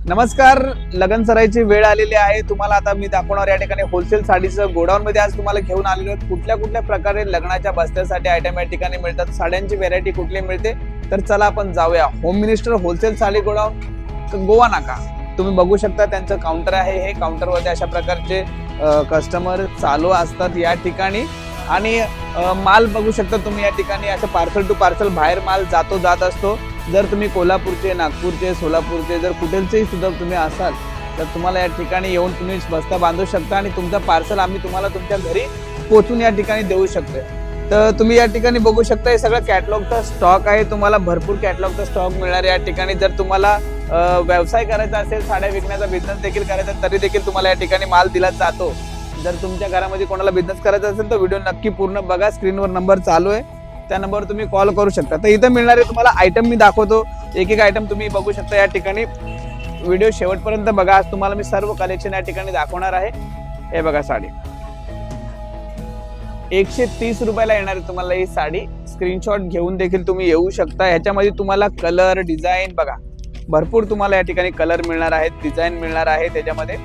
नमस्कार, लगन सराईची वेळ आलेली आहे। तुम्हाला आता मी दाखवणार या ठिकाणी होलसेल साडीचं गोडाऊन मध्ये आज तुम्हाला घेऊन आलेलो आहोत। कुठल्या प्रकारे लग्नाच्या बस्त्यासाठी आयटम या ठिकाणी मिळतात, साड्यांची व्हेरायटी कुठली मिळते, तर चला आपण जाऊया। Home minister wholesale sari godown Goa नाका तुम्ही बघू शकता, त्यांचं काउंटर आहे। हे काउंटर वरती अशा प्रकारचे कस्टमर चालू असतात या ठिकाणी आणि माल बघू शकता तुम्ही या ठिकाणी। असं पार्सल टू पार्सल बाहेर माल जात असतो। जर तुम्ही कोल्हापूरचे, नागपूरचे, सोलापूरचे जर कुठेही सुद्धा तुम्ही असाल तर तुम्हाला या ठिकाणी येऊन तुम्ही बस्ता बांधू शकता आणि तुमचा पार्सल आम्ही तुम्हाला तुमच्या घरी पोहोचून या ठिकाणी देऊ शकतो। तर तुम्ही या ठिकाणी बघू शकता, हे सगळं कॅटलॉगचा स्टॉक आहे। तुम्हाला भरपूर कॅटलॉगचा स्टॉक मिळणार या ठिकाणी। जर तुम्हाला व्यवसाय करायचा असेल, साड्या विकण्याचा बिझनेस देखील करायचा, तरी देखील तुम्हाला या ठिकाणी माल दिला जातो। जर तुमच्या घरामध्ये कोणाला बिझनेस करायचा असेल तर व्हिडिओ नक्की पूर्ण बघा। स्क्रीनवर नंबर चालू आहे, त्या नंबरवर तुम्ही कॉल करू शकता। तर इथं मिळणारे तुम्हाला आयटम मी दाखवतो, एक एक आयटम तुम्ही बघू शकता या ठिकाणी। व्हिडिओ शेवटपर्यंत बघा, आज तुम्हाला मी सर्व कलेक्शन या ठिकाणी दाखवणार आहे। हे बघा, साडी 130 रुपयाला येणार आहे तुम्हाला ही साडी। स्क्रीनशॉट घेऊन देखील तुम्ही येऊ शकता। ह्याच्यामध्ये तुम्हाला कलर, डिझाईन बघा, भरपूर तुम्हाला या ठिकाणी कलर मिळणार आहेत, डिझाईन मिळणार आहे त्याच्यामध्ये।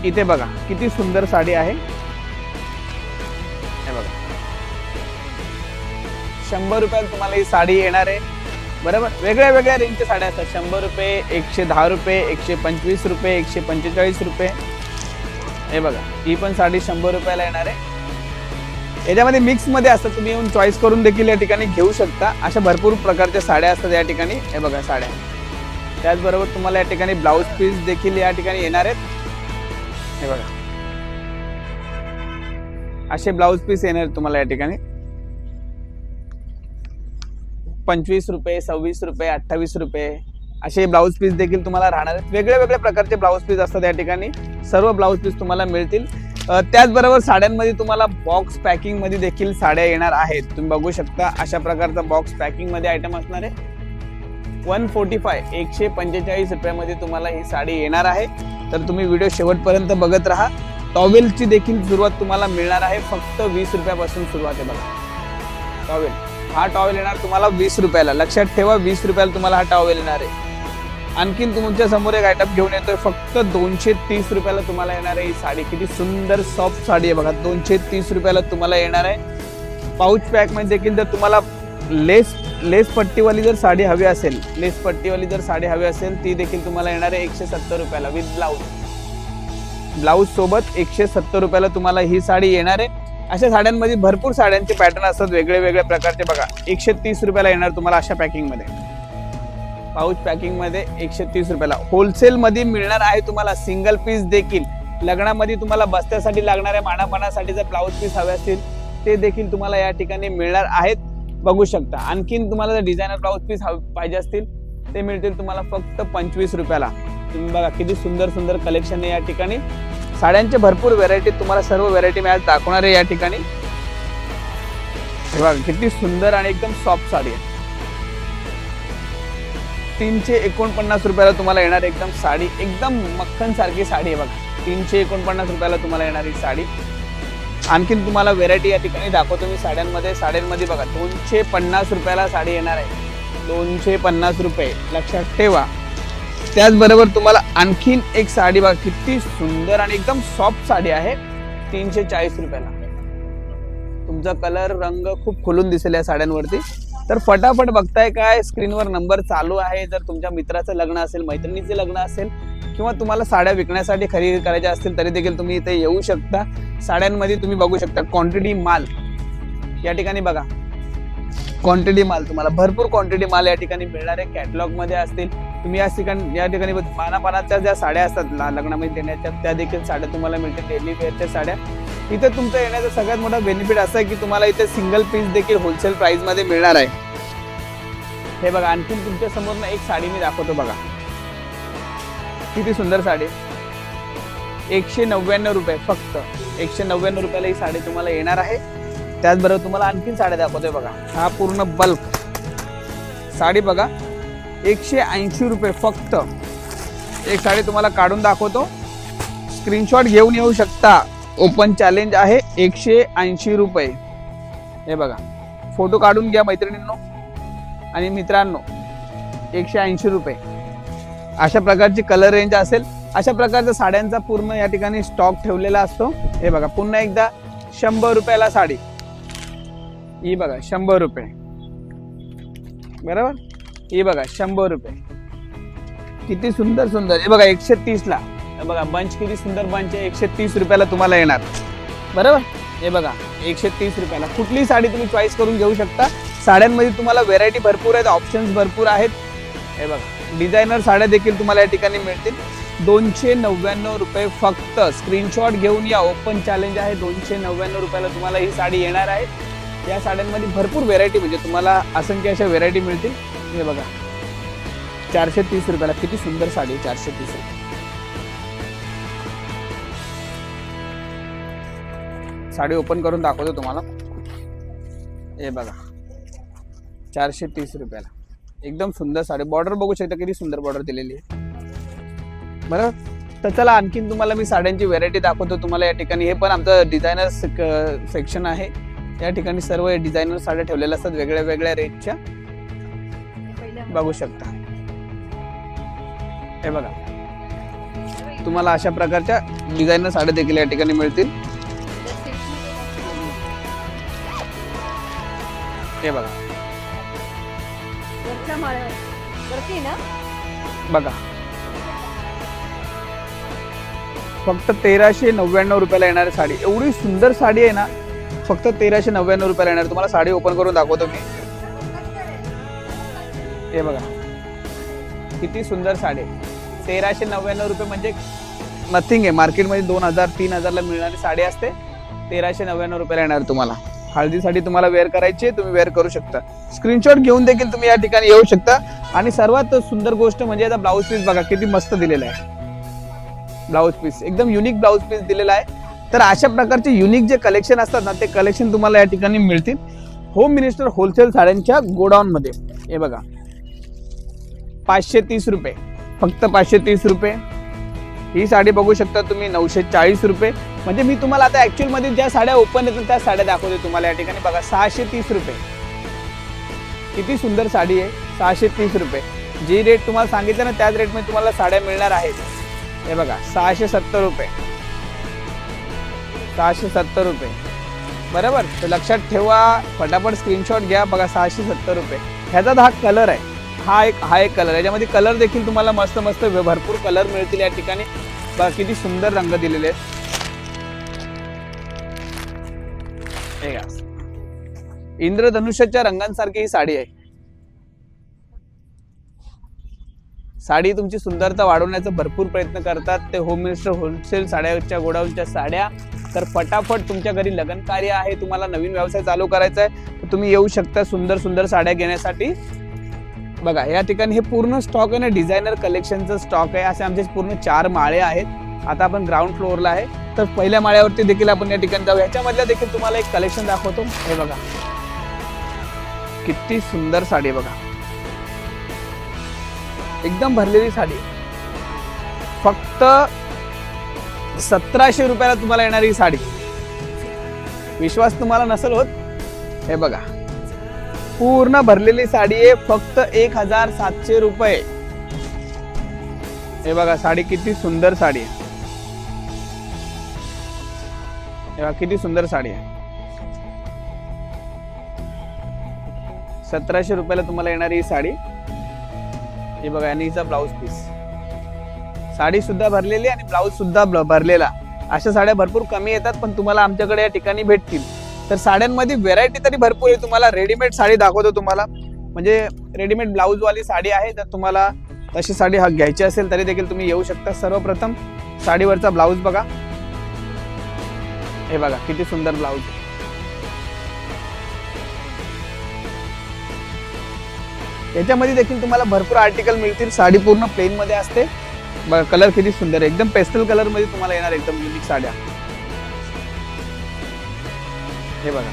इथे बघा किती सुंदर साडी आहे, हे बघा 100 रुपयाला तुम्हाला ही साडी येणार आहे, बरोबर। वेगळ्या रेंजच्या साड्या असतात। 100 रुपये, 110 रुपये, 125 रुपये, 145 रुपये। हे बघा, ही पण साडी 100 रुपयाला येणार आहे। याच्यामध्ये मिक्स मध्ये असतात, तुम्ही येऊन चॉईस करून देखील या ठिकाणी घेऊ शकता। अशा भरपूर प्रकारच्या साड्या असतात या ठिकाणी। हे बघा साड्या, त्याचबरोबर तुम्हाला या ठिकाणी ब्लाउज पीस देखील या ठिकाणी येणार आहेत। हे बघा, असे ब्लाउज पीस येणार आहेत तुम्हाला या ठिकाणी। 25 रुपये, 26 रुपये, 28 रुपये असे ब्लाउज पीस देखील तुम्हाला राहणार आहेत। वेगळ्या प्रकारचे ब्लाउज पीस असतात या ठिकाणी, सर्व ब्लाउज पीस तुम्हाला मिळतील। त्याचबरोबर साड्यांमध्ये तुम्हाला बॉक्स पॅकिंग मध्ये देखील साड्या येणार आहेत। तुम्ही बघू शकता, अशा प्रकारचा बॉक्स पॅकिंग मध्ये आयटम असणार आहे। 145 रुपयामध्ये तुम्हाला ही साडी येणार आहे। तर तुम्ही व्हिडिओ शेवटपर्यंत बघत राहा। टॉवेलची देखील सुरुवात तुम्हाला मिळणार आहे, फक्त 20 रुपयापासून सुरुवात आहे बघा। टॉवेल, हा टॉवेल येणार तुम्हाला 20 रुपयाला, लक्षात ठेवा 20 रुपयाला तुम्हाला हा टॉवेल येणार आहे। आणखीन तुमच्या समोर एक आयटम घेऊन येतोय, फक्त 230 रुपयाला तुम्हाला येणार आहे ही साडी। किती सुंदर सॉफ्ट साडी आहे बघा, 230 रुपयाला तुम्हाला येणार आहे। पाऊच पॅक मध्ये देखील जर तुम्हाला लेस पट्टीवाली जर साडी हवी असेल, लेस पट्टीवाली जर साडी हवी असेल, ती देखील तुम्हाला येणार आहे 170 रुपयाला विथ ब्लाउज सोबत 170 रुपयाला तुम्हाला ही साडी येणार आहे। अशा साड्यांमध्ये भरपूर साड्यांचे पॅटर्न असतात, वेगळे प्रकारचे बघा। 130 रुपयाला येणार तुम्हाला अशा पॅकिंग मध्ये, पाऊच पॅकिंग मध्ये 130 रुपयाला। होलसेल मध्ये मिळणार आहे तुम्हाला सिंगल पीस देखील। लग्नामध्ये तुम्हाला बस्त्यासाठी लागणाऱ्या मानापानासाठी जर ब्लाउज पीस हवे असतील, ते देखील तुम्हाला या ठिकाणी मिळणार आहेत, बघू शकता। आणखीन तुम्हाला जर डिझायनर ब्लाउज पीस पाहिजे असतील, ते मिळतील तुम्हाला फक्त 25 रुपयाला। तुम्ही बघा किती सुंदर कलेक्शन आहे या ठिकाणी। साड्यांचे भरपूर व्हेरायटी, तुम्हाला सर्व व्हेरायटी मी आज दाखवणार आहे या ठिकाणी। बघा किती सुंदर आणि एकदम सॉफ्ट साडी आहे। 349 रुपयाला तुम्हाला येणार एकदम साडी, एकदम मक्खन सारखी साडी आहे बघा। 349 रुपयाला तुम्हाला येणार ही साडी। आणखीन तुम्हाला व्हेरायटी या ठिकाणी दाखवतो मी साड्यांमध्ये बघा 250 रुपयाला साडी येणार आहे, 250 रुपये, लक्षात ठेवा। त्याचबरोबर तुम्हाला आणखीन एक साडी बघा, किती सुंदर आणि एकदम सॉफ्ट साडी आहे, 340 रुपयाला। तुमचा कलर, रंग खूप खुलून दिसेल या साड्यांवरती। तर फटाफट बघताय काय, स्क्रीनवर नंबर चालू आहे। जर तुमच्या मित्राचं लग्न असेल, मैत्रिणीचे लग्न असेल, किंवा तुम्हाला साड्या विकण्यासाठी खरेदी करायच्या असतील, तरी देखील तुम्ही इथे येऊ शकता। साड्यांमध्ये तुम्ही बघू शकता क्वांटिटी माल या ठिकाणी बघा, क्वांटिटी माल तुम्हाला भरपूर क्वांटिटी माल या ठिकाणी मिळणार आहे। कॅटलॉग मध्ये असतील, तुम्ही या ठिकाणी मानापानाच्या ज्या साड्या असतात लग्नामध्ये देण्याच्या, त्या देखील साड्या तुम्हाला मिळतील, डेली वेअरच्या साड्या। इथे तुमचं येण्याचा सगळ्यात मोठा बेनिफिट असा आहे की तुम्हाला इथे सिंगल पीस देखील होलसेल प्राइस मध्ये मिळणार आहे। हे बघा, आणखीन तुमच्या समोर एक साडी मी दाखवतो बघा, किती सुंदर साडी, 199 रुपये, फक्त 199 रुपयाला ही साडी तुम्हाला येणार आहे। त्याचबरोबर तुम्हाला आणखीन साड्या दाखवतोय बघा, हा पूर्ण बल्क साडी बघा, 180 रुपये फक्त। एक साडी तुम्हाला काढून दाखवतो, स्क्रीनशॉट घेऊन येऊ शकता। ओपन चॅलेंज आहे, 180 रुपये। हे बघा, फोटो काढून घ्या मैत्रिणींनो आणि मित्रांनो, 180 रुपये। अशा प्रकारची कलर रेंज असेल, अशा प्रकारच्या साड्यांचा पूर्ण या ठिकाणी स्टॉक ठेवलेला असतो. हे बघा पुन्हा एकदा 100 रुपयाला साडी. ही बघा 100 रुपये, बरोबर. ही बघा 100 रुपये, किती सुंदर सुंदर. हे बघा 130 ला. हे बघा बंच किती सुंदर बंच आहे, 130 रुपयाला तुम्हाला येणार, बरोबर. हे बघा 130 रुपयाला. कुठलीही साडी तुम्ही चॉईस करून घेऊ शकता. साड्यांमध्ये तुम्हाला व्हेरायटी भरपूर आहेत, ऑप्शन्स भरपूर आहेत. हे बघा डिझायनर साड्या देखील तुम्हाला या ठिकाणी मिळतील. 299 रुपये फक्त. स्क्रीनशॉट घेऊन या. ओपन चॅलेंज आहे. 299 रुपयाला तुम्हाला ही साडी येणार आहे. या साड्यांमध्ये भरपूर व्हेरायटी, म्हणजे तुम्हाला असंख्य अशा व्हेरायटी मिळतील. हे बघा 430 रुपयाला किती सुंदर साडी. 430 रुपये. साडी ओपन करून दाखवतो तुम्हाला. हे बघा 430 रुपयाला एकदम सुंदर साडी. बॉर्डर बघू शकता किती सुंदर बॉर्डर दिलेली आहे, बरोबर. तर चला आणखीन तुम्हाला मी साड्यांची व्हेरायटी दाखवतो तुम्हाला या ठिकाणी. हे पण आमचं डिझायनर सेक्शन आहे. या ठिकाणी सर्व डिझायनर साड्या ठेवलेल्या असतात वेगळ्या वेगळ्या रेटच्या, बघू शकता. हे बघा तुम्हाला अशा प्रकारच्या डिझायनर साड्या देखील या ठिकाणी मिळतील. हे बघा बघा फक्त 1399 रुपयाला येणारी साडी. एवढी सुंदर साडी आहे ना, फक्त 1399 रुपयाला येणार. तुम्हाला साडी ओपन करून दाखवतो मी. हे बघा किती सुंदर साडी. 1399 रुपये म्हणजे नथिंग आहे. मार्केटमध्ये 2000-3000 ला मिळणारी साडी असते. 1399 रुपयाला येणार तुम्हाला. हळदीसाठी तुम्हाला वेअर करायची, तुम्ही वेअर करू शकता. स्क्रीनशॉट घेऊन देखील तुम्ही या ठिकाणी येऊ शकता. आणि सर्वात सुंदर गोष्ट म्हणजे आता ब्लाऊज पीस बघा किती मस्त दिलेला आहे. ब्लाऊज पीस एकदम युनिक ब्लाऊज पीस दिलेला आहे. तर अशा प्रकारचे युनिक जे कलेक्शन असतात ना, ते कलेक्शन तुम्हाला या ठिकाणी मिळतील होम मिनिस्टर होलसेल साड्यांच्या गोडाऊन मध्ये. हे बघा 530 रुपये, फक्त 530 रुपये. ही साडी बघू शकता तुम्ही 940 रुपये. म्हणजे मी तुम्हाला आता ऍक्च्युअल मध्ये ज्या साड्या ओपन येतात त्या साड्या दाखवते तुम्हाला या ठिकाणी. बघा 630 रुपये, किती सुंदर साडी आहे. 630 रुपये. जी रेट तुम्हाला सांगितलं ना त्याच रेटमध्ये तुम्हाला साड्या मिळणार आहेत. हे बघा 670 रुपये, 670 रुपये, बरोबर. तर लक्षात ठेवा, फटाफट स्क्रीनशॉट घ्या. बघा 670 रुपये. ह्याचा हा कलर आहे. हा एक कलर. याच्यामध्ये कलर देखील तुम्हाला मस्त मस्त भरपूर कलर मिळतील या ठिकाणी. बघा किती सुंदर रंग दिलेले आहेत. इंद्रधनुष्याच्या रंगांसारखी ही साडी आहे. साडी तुमची सुंदरता वाढवण्याचा भरपूर प्रयत्न करतात ते होम मिनिस्टर होलसेल साड्याच्या गोडाऊनच्या साड्या. तर फटाफट तुमच्या घरी लग्न कार्य आहे, तुम्हाला नवीन व्यवसाय चालू करायचा आहे, तर तुम्ही येऊ शकता सुंदर सुंदर साड्या घेण्यासाठी. बघा या ठिकाणी हे पूर्ण स्टॉक आहे ना, डिझायनर कलेक्शनचा स्टॉक आहे. असे आमचे पूर्ण 4 माळे आहेत. आता आपण ग्राउंड फ्लोअरला आहे, तर पहिल्या माळ्यावरती देखील आपण या ठिकाणी जाऊ. ह्याच्यामधल्या देखील तुम्हाला एक कलेक्शन दाखवतो. हे बघा किती सुंदर साडी. बघा एकदम भरलेली साडी. फक्त 1700 रुपयाला तुम्हाला येणारी साडी. विश्वास तुम्हाला नसेल होत. हे बघा पूर्ण भरलेली साडी आहे. फक्त 1700 रुपये. हे बघा साडी किती सुंदर साडी आहे. हे बघा किती सुंदर साडी आहे. 1700 रुपयाला तुम्हाला येणारी ही साडी. हे बघा आणि हिचा ब्लाऊज पीस. साडी सुद्धा भरलेली आणि ब्लाऊज सुद्धा भरलेला. अशा साड्या भरपूर कमी येतात पण तुम्हाला आमच्याकडे या ठिकाणी भेटतील. तर साड्यांमध्ये व्हेरायटी तरी भरपूर आहे. तुम्हाला रेडीमेड साडी दाखवतो तुम्हाला, म्हणजे रेडीमेड ब्लाऊज वाली साडी आहे. तर तुम्हाला तशी साडी घ्यायची असेल तरी देखील तुम्ही येऊ शकता. सर्वप्रथम साडीवरचा ब्लाऊज बघा. हे बघा किती सुंदर ब्लाऊज. याच्यामध्ये देखील तुम्हाला भरपूर आर्टिकल मिळतील. साडी पूर्ण प्लेन मध्ये असते. बघा कलर किती सुंदर आहे. एकदम पेस्टल कलर मध्ये तुम्हाला येणार एकदम युनिक साड्या. हे बघा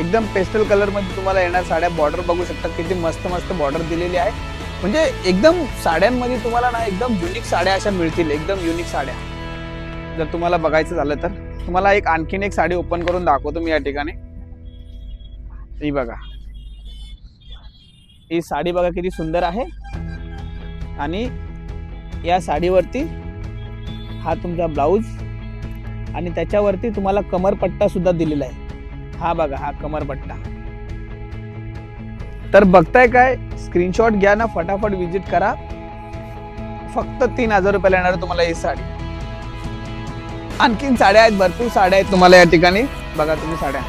एकदम पेस्टल कलर मध्ये तुम्हाला येणार साड्या. बॉर्डर बघू शकता किती मस्त मस्त बॉर्डर दिलेली आहे. म्हणजे एकदम साड्यांमध्ये तुम्हाला ना एकदम युनिक साड्या अशा मिळतील. एकदम युनिक साड्या. जर तुम्हाला बघायचं झालं तर तुम्हाला एक आणखीन एक साडी ओपन करून दाखवतो मी या ठिकाणी. ही बघा ही साडी बघा किती सुंदर आहे आणि या साडीवरती हा तुमचा ब्लाऊज आणि त्याच्यावरती तुम्हाला कमरपट्टा सुद्धा दिलेला आहे। हा बघा हा कमरपट्टा। तर बघताय काय, स्क्रीनशॉट घ्या ना, फटाफट विजिट करा। फक्त 3000 रुपयाला येणार तुम्हाला ही साडी। आणखीन साड्या आहेत, भरपूर साड्या आहेत तुम्हाला या ठिकाणी। बघा तुम्ही साड्या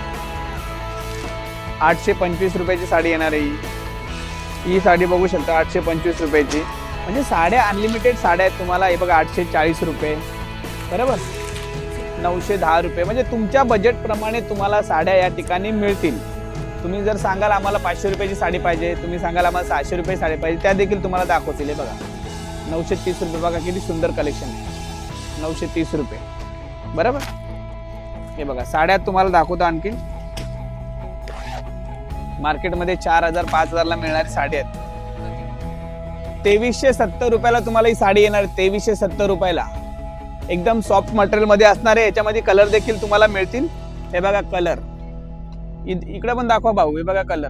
825 रुपयाची साडी येणार आहे ही साडी बघू शकता 825 रुपयाची। म्हणजे साड्या अनलिमिटेड साड्या आहेत तुम्हाला। हे बघा 840 रुपये बरोबर, 910 रुपये, म्हणजे तुमच्या बजेट प्रमाणे तुम्हाला साड्या या ठिकाणी मिळतील। तुम्ही जर सांगाल आम्हाला 500 रुपयाची साडी पाहिजे, तुम्ही सांगाल आम्हाला 600 रुपये साडी पाहिजे, त्या देखील तुम्हाला दाखवतील। हे बघा 930 रुपये, बघा किती सुंदर कलेक्शन आहे, 930 रुपये बरोबर। हे बघा साड्या तुम्हाला दाखवतो आणखी। मार्केटमध्ये 4000 5000 ला मिळणारी साडी आहेत। 2370 रुपयाला तुम्हाला ही साडी येणार, 2370 रुपयाला। एकदम सॉफ्ट मटेरियल मध्ये असणार आहे। याच्यामध्ये कलर देखील तुम्हाला मिळतील। हे बघा कलर, इकडे पण दाखवा भाऊ, हे बघा कलर।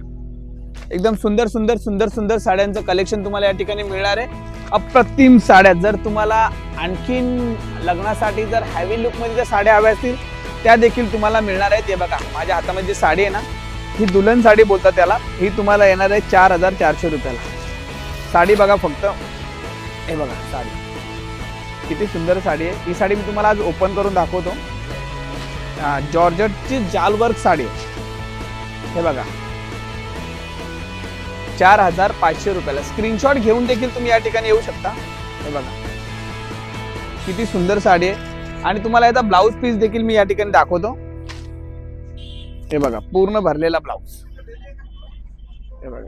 एकदम सुंदर सुंदर सुंदर सुंदर साड्यांचं कलेक्शन तुम्हाला या ठिकाणी मिळणार आहे। अप्रतिम साड्या। जर तुम्हाला आणखीन लग्नासाठी जर हॅवी लुक मध्ये जर साड्या हव्या असतील त्या देखील तुम्हाला मिळणार आहेत। हे बघा माझ्या हातामध्ये साडी आहे ना, ही दुल्हन साडी बोलतात त्याला। ही तुम्हाला येणार आहे 4400 रुपयाला। साडी बघा फक्त, हे बघा साडी किती सुंदर साडी आहे। ही साडी मी तुम्हाला आज ओपन करून दाखवतो। जॉर्जेटची जालवर्क साडी आहे। हे बघा 4500 रुपयाला। स्क्रीनशॉट घेऊन देखील तुम्ही या ठिकाणी येऊ शकता। हे बघा किती सुंदर साडी आहे आणि तुम्हाला याचा ब्लाउज पीस देखील मी या ठिकाणी दाखवतो। हे बघा पूर्ण भरलेला ब्लाउज। हे बघा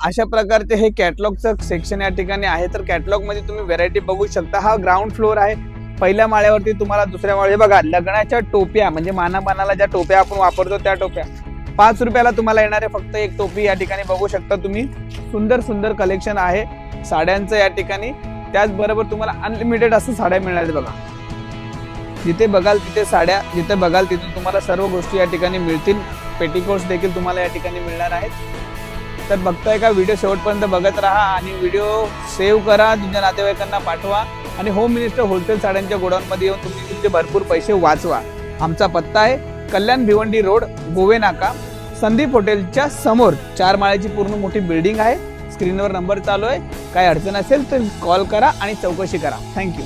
अशा प्रकारचे हे कॅटलॉगचं सेक्शन या ठिकाणी आहे। तर कॅटलॉग मध्ये तुम्ही व्हेरायटी बघू शकता। हा ग्राउंड फ्लोर आहे। पहिल्या माळ्यावरती तुम्हाला दुसऱ्या माळ्यावर बघा लग्नाच्या टोप्या, म्हणजे मानाला ज्या टोप्या आपण वापरतो त्या टोप्या 5 रुपयाला तुम्हाला येणार आहे। फक्त एक टोपी या ठिकाणी बघू शकता तुम्ही। सुंदर सुंदर कलेक्शन आहे साड्यांचं या ठिकाणी। त्याचबरोबर तुम्हाला अनलिमिटेड असं साड्या मिळणार आहेत। बघा जिथे बघाल तिथे साड्या, जिथे बघाल तिथे तुम्हाला सर्व गोष्टी या ठिकाणी मिळतील। पेटीकोट्स देखील तुम्हाला या ठिकाणी मिळणार आहेत। तर बघताय का, व्हिडिओ शेवटपर्यंत बघत राहा आणि व्हिडिओ सेव्ह करा, तुमच्या नातेवाईकांना पाठवा आणि होम मिनिस्टर होलसेल साड्यांच्या गोडाऊनमध्ये येऊन तुम्ही तुमचे भरपूर पैसे वाचवा। आमचा पत्ता आहे कल्याण भिवंडी रोड, गोवे नाका, संदीप हॉटेलच्या समोर। 4 माळ्याची पूर्ण मोठी बिल्डिंग आहे। स्क्रीनवर नंबर चालू आहे। काही अडचण असेल तर कॉल करा आणि चौकशी करा। थँक्यू।